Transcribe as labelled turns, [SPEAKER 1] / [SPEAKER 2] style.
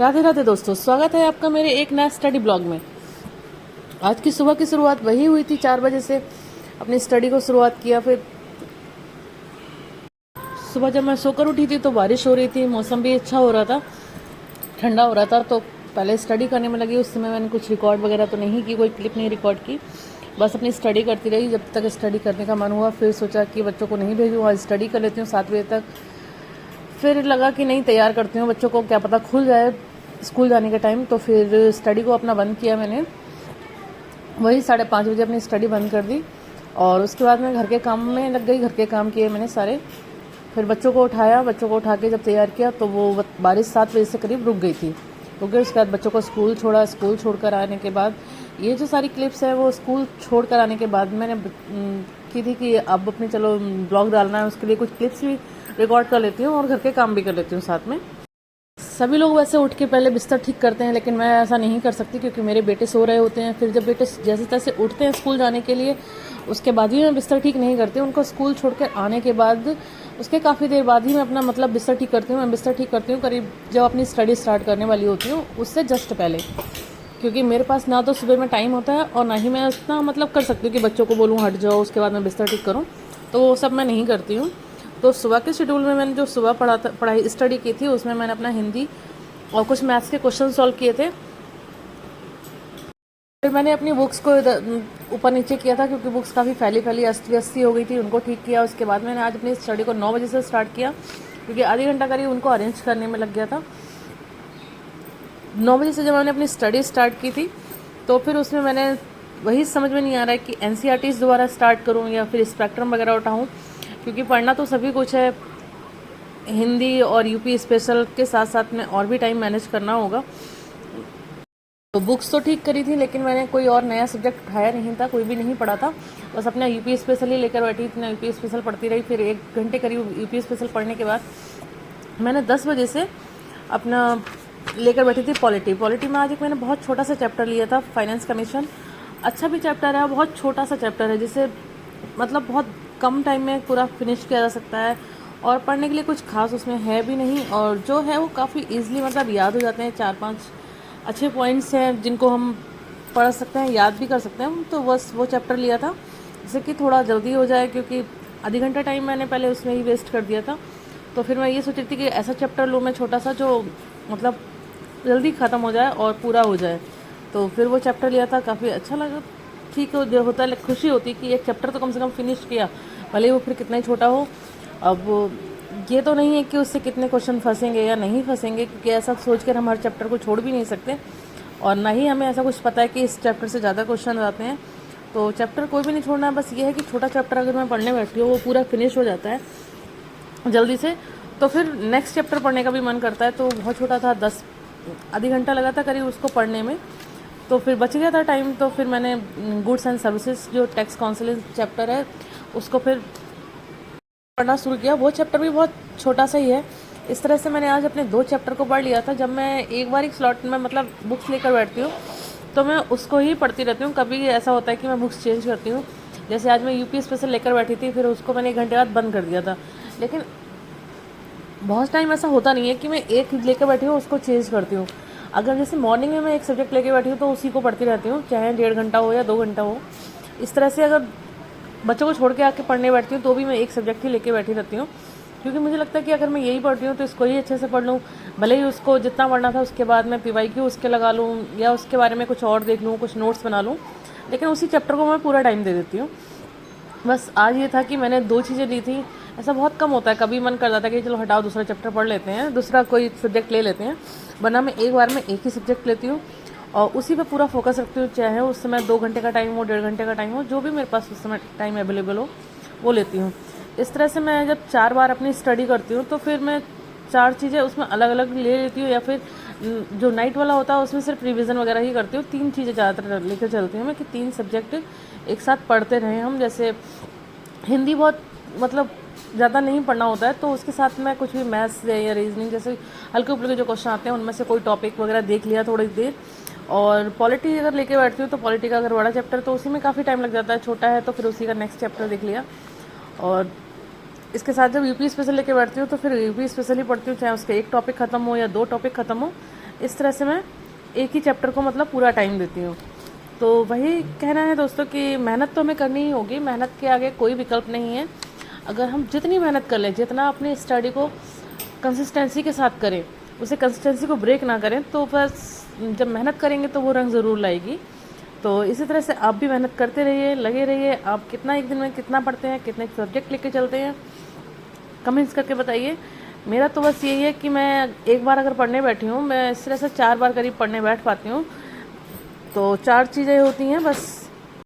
[SPEAKER 1] राधे राधे दोस्तों, स्वागत है आपका मेरे एक नया स्टडी ब्लॉग में। आज की सुबह की शुरुआत वही हुई थी, 4 बजे से अपनी स्टडी को शुरुआत किया। फिर सुबह जब मैं सोकर उठी थी तो बारिश हो रही थी, मौसम भी अच्छा हो रहा था, ठंडा हो रहा था। तो पहले स्टडी करने में लगी। उस समय मैंने कुछ रिकॉर्ड वगैरह तो नहीं की, कोई क्लिप नहीं रिकॉर्ड की, बस अपनी स्टडी करती रही जब तक स्टडी करने का मन हुआ। फिर सोचा कि बच्चों को नहीं भेजूँ, आज स्टडी कर लेती हूँ 7 बजे तक। फिर लगा कि नहीं, तैयार करती हूँ बच्चों को, क्या पता खुल जाए स्कूल जाने के टाइम। तो फिर स्टडी को अपना बंद किया मैंने, वही 5:30 बजे अपनी स्टडी बंद कर दी। और उसके बाद मैं घर के काम में लग गई, घर के काम किए मैंने सारे। फिर बच्चों को उठाया, बच्चों को उठा के जब तैयार किया तो वो बारिश 7 बजे से करीब रुक गई थी। रुक गई, उसके बाद बच्चों को स्कूल छोड़ा। स्कूल छोड़कर आने के बाद ये जो सारी क्लिप्स है वो स्कूल छोड़कर आने के बाद मैंने की थी कि अब अपने चलो ब्लॉग डालना है, उसके लिए कुछ क्लिप्स भी रिकॉर्ड कर लेती हूँ और घर के काम भी कर लेती हूँ साथ में। सभी लोग वैसे उठ के पहले बिस्तर ठीक करते हैं, लेकिन मैं ऐसा नहीं कर सकती क्योंकि मेरे बेटे सो रहे होते हैं। फिर जब बेटे जैसे तैसे उठते हैं स्कूल जाने के लिए, उसके बाद ही मैं बिस्तर ठीक नहीं करती। उनको स्कूल छोड़कर आने के बाद उसके काफ़ी देर बाद ही मैं अपना बिस्तर ठीक करती हूँ। मैं बिस्तर ठीक करती हूँ करीब जब अपनी स्टडी स्टार्ट करने वाली होती हूँ उससे जस्ट पहले, क्योंकि मेरे पास ना तो सुबह में टाइम होता है और ना ही मैं उतना कर सकती हूँ कि बच्चों को बोलूँ हट जाओ, उसके बाद मैं बिस्तर ठीक करूँ। तो वो सब मैं नहीं करती हूँ। तो सुबह के शेड्यूल में मैंने जो सुबह पढ़ाई स्टडी की थी उसमें मैंने अपना हिंदी और कुछ मैथ्स के क्वेश्चन सॉल्व किए थे। फिर मैंने अपनी बुक्स को ऊपर नीचे किया था क्योंकि बुक्स काफ़ी फैली फैली अस्त व्यस्ती हो गई थी, उनको ठीक किया। उसके बाद मैंने आज अपनी स्टडी को 9 बजे से स्टार्ट किया क्योंकि आधी घंटा करीब उनको अरेंज करने में लग गया था। 9 बजे से जब मैंने अपनी स्टडी स्टार्ट की थी तो फिर उसमें मैंने वही समझ में नहीं आ रहा है कि एनसीईआरटीज़ दोबारा स्टार्ट करूँ या फिर स्पेक्ट्रम वगैरह उठाऊँ, क्योंकि पढ़ना तो सभी कुछ है। हिंदी और यूपी स्पेशल के साथ साथ में और भी टाइम मैनेज करना होगा। तो बुक्स तो ठीक करी थी, लेकिन मैंने कोई और नया सब्जेक्ट उठाया नहीं था, कोई भी नहीं पढ़ा था। बस अपना यूपी स्पेशल ही लेकर बैठी थी, ना यूपी स्पेशल पढ़ती रही। फिर 1 घंटे करीब यूपी स्पेशल पढ़ने के बाद मैंने 10 बजे से अपना लेकर बैठी थी पॉलिटी में। आज एक मैंने बहुत छोटा सा चैप्टर लिया था, फाइनेंस कमीशन। अच्छा भी चैप्टर है, बहुत छोटा सा चैप्टर है, जिसे बहुत कम टाइम में पूरा फिनिश किया जा सकता है और पढ़ने के लिए कुछ खास उसमें है भी नहीं। और जो है वो काफ़ी ईजिली याद हो जाते हैं। 4-5 अच्छे पॉइंट्स हैं जिनको हम पढ़ सकते हैं, याद भी कर सकते हैं। तो बस वो चैप्टर लिया था जिससे कि थोड़ा जल्दी हो जाए, क्योंकि आधी घंटा टाइम मैंने पहले उसमें ही वेस्ट कर दिया था। तो फिर मैं ये सोच रही थी कि ऐसा चैप्टर लूँ मैं छोटा सा जो जल्दी ख़त्म हो जाए और पूरा हो जाए। तो फिर वो चैप्टर लिया था, काफ़ी अच्छा लगा। ठीक जो होता है, खुशी होती कि एक चैप्टर तो कम से कम फिनिश किया, भले वो फिर कितना ही छोटा हो। अब ये तो नहीं है कि उससे कितने क्वेश्चन फंसेंगे या नहीं फंसेंगे, क्योंकि ऐसा सोचकर हम हर चैप्टर को छोड़ भी नहीं सकते और ना ही हमें ऐसा कुछ पता है कि इस चैप्टर से ज़्यादा क्वेश्चन आते हैं। तो चैप्टर कोई भी नहीं छोड़ना है, बस ये है कि छोटा चैप्टर अगर मैं पढ़ने बैठी हूँ वो पूरा फिनिश हो जाता है जल्दी से, तो फिर नेक्स्ट चैप्टर पढ़ने का भी मन करता है। तो बहुत छोटा था, आधी घंटा लगा था करीब उसको पढ़ने में, तो फिर बच गया था टाइम। तो फिर मैंने गुड्स एंड सर्विसेज जो टैक्स काउंसिलिंग चैप्टर है उसको फिर पढ़ना शुरू किया। वो चैप्टर भी बहुत छोटा सा ही है। इस तरह से मैंने आज अपने 2 चैप्टर को पढ़ लिया था। जब मैं एक बार एक स्लॉट में बुक्स लेकर बैठती हूँ तो मैं उसको ही पढ़ती रहती हूँ। कभी ऐसा होता है कि मैं बुक्स चेंज करती हूँ, जैसे आज मैं यूपी स्पेशल लेकर बैठी थी, फिर उसको मैंने 1 घंटे बाद बंद कर दिया था। लेकिन बहुत टाइम ऐसा होता नहीं है कि मैं एक लेकर बैठी हूँ उसको चेंज करती हूँ। अगर जैसे मॉर्निंग में मैं एक सब्जेक्ट लेकर बैठी हूँ तो उसी को पढ़ती रहती हूँ, चाहे 1.5 घंटा हो या 2 घंटा हो। इस तरह से अगर बच्चों को छोड़ के आके पढ़ने बैठती हूँ तो भी मैं एक सब्जेक्ट ही लेके बैठी रहती हूँ, क्योंकि मुझे लगता है कि अगर मैं यही पढ़ती हूँ तो इसको ही अच्छे से पढ़ लूँ। भले ही उसको जितना पढ़ना था उसके बाद मैं PYQ उसके लगा लूँ या उसके बारे में कुछ और देख लूँ, कुछ नोट्स बना लूँ, लेकिन उसी चैप्टर को मैं पूरा टाइम दे देती हूँ। बस आज ये था कि मैंने 2 चीज़ें ली थी। ऐसा बहुत कम होता है, कभी मन कर जाता है कि चलो हटाओ दूसरा चैप्टर पढ़ लेते हैं, दूसरा कोई सब्जेक्ट ले लेते हैं, वरना मैं एक बार में एक ही सब्जेक्ट लेती हूँ और उसी पे पूरा फोकस रखती हूँ। चाहे उस समय 2 घंटे का टाइम हो, 1.5 घंटे का टाइम हो, जो भी मेरे पास उस समय टाइम अवेलेबल हो वो लेती हूँ। इस तरह से मैं जब 4 बार अपनी स्टडी करती हूँ तो फिर मैं 4 चीज़ें उसमें अलग अलग ले लेती हूँ, या फिर जो नाइट वाला होता है उसमें सिर्फ रिवीजन वगैरह ही करती हूँ। 3 चीज़ें ज़्यादातर लेकर चलती हूँ मैं कि 3 सब्जेक्ट एक साथ पढ़ते रहें हम। जैसे हिंदी बहुत ज़्यादा नहीं पढ़ना होता है, तो उसके साथ मैं कुछ भी मैथ्स या रीजनिंग जैसे हल्के ऊपर के जो क्वेश्चन आते हैं उनमें से कोई टॉपिक वगैरह देख लिया थोड़ी देर। और पॉलिटी अगर लेके बैठती हूँ तो पॉलिटी का अगर बड़ा चैप्टर तो उसी में काफ़ी टाइम लग जाता है, छोटा है तो फिर उसी का नेक्स्ट चैप्टर देख लिया। और इसके साथ जब यूपी स्पेशल लेके बैठती हूँ तो फिर यूपी स्पेशल ही पढ़ती हूँ, चाहे उसका एक टॉपिक खत्म हो या 2 टॉपिक खत्म हो, इस तरह से मैं एक ही चैप्टर को मतलब पूरा टाइम देती हूँ। तो वही कहना है दोस्तों कि मेहनत तो हमें करनी ही होगी, मेहनत के आगे कोई विकल्प नहीं है। अगर हम जितनी मेहनत कर लें, जितना अपनी स्टडी को कंसिस्टेंसी के साथ करें, उसे कंसिस्टेंसी को ब्रेक ना करें, तो बस जब मेहनत करेंगे तो वो रंग ज़रूर लाएगी। तो इसी तरह से आप भी मेहनत करते रहिए, लगे रहिए। आप कितना एक दिन में कितना पढ़ते हैं, कितने सब्जेक्ट लेके चलते हैं, कमेंट्स करके बताइए। मेरा तो बस यही है कि मैं एक बार अगर पढ़ने बैठी हूँ, मैं इस तरह से 4 बार करीब पढ़ने बैठ पाती हूँ। तो 4 चीज़ें होती हैं बस,